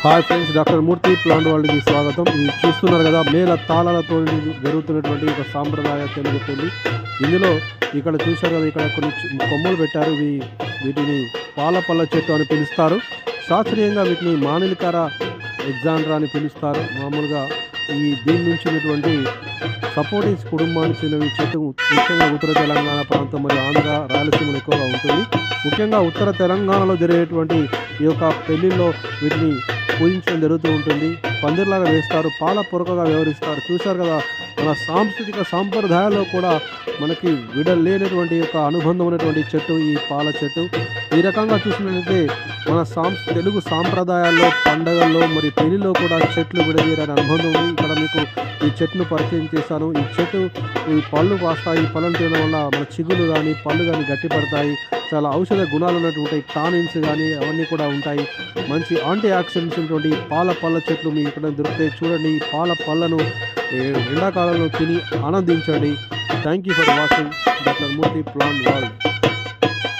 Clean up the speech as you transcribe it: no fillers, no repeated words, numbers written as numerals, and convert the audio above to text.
Hi friends, doctor మూర్తి plant వరల్డ్కి స్వాగతం. ఇది చూస్తున్నారు కదా, మేళ తాళాలతో జరుగుతున్నటువంటి ఒక సాంప్రదాయ తెలుగు పెళ్లి. ఇందులో ఇక్కడ చూశారు కదా, ఇక్కడ కొన్ని కొమ్మలు పెట్టారు. వీటిని పాలపల్ల చెట్టు అని పిలుస్తారు. శాస్త్రీయంగా వీటిని మానిలికార ఎగ్జాండ్రా అని పిలుస్తారు. మామూలుగా దీని నుంచి ఉన్నటువంటి సపోర్టివ్స్ కుటుంబానికి చెందిన చెట్టు ముఖ్యంగా ఉత్తర తెలంగాణ ప్రాంతం మరియు ఆంధ్ర, రాయలసీమలో ఎక్కువగా ఉంటుంది. ముఖ్యంగా ఉత్తర తెలంగాణలో జరిగేటువంటి ఈ యొక్క పెళ్లిలో వీటిని పూజించడం జరుగుతూ ఉంటుంది. పందిర్లాగా వేస్తారు, పాల పొరకగా వ్యవహరిస్తారు. చూశారు కదా, మన సాంస్కృతిక సాంప్రదాయాల్లో కూడా మనకి విడలేనటువంటి యొక్క అనుబంధం ఉన్నటువంటి చెట్టు ఈ పాల చెట్టు. ఈ రకంగా చూసినట్లయితే మన తెలుగు సాంప్రదాయాల్లో, పండగల్లో మరి పెళ్లిలో కూడా చెట్లు విడదీయడానికి అనుబంధం ఉంది. ఇక్కడ మీకు ఈ చెట్టును పరిచయం చేశాను. ఈ చెట్టు ఈ పళ్ళు కాస్తాయి. ఈ పళ్ళను తినడం వల్ల మన చిగులు కానీ పళ్ళు కానీ గట్టిపడతాయి. చాలా ఔషధ గుణాలు ఉన్నటువంటి టానిన్స్ కానీ అవన్నీ కూడా ఉంటాయి. మంచి యాంటీ ఆక్సిడెంట్స్ ఉన్నటువంటి పాల పళ్ళ చెట్లు మీకు ఇక్కడ దొరుకుతాయి. చూడండి, ఈ పాల పళ్ళను ఎండాకాలంలో తిని ఆనందించండి. Thank you for watching doctor Murthy plant world.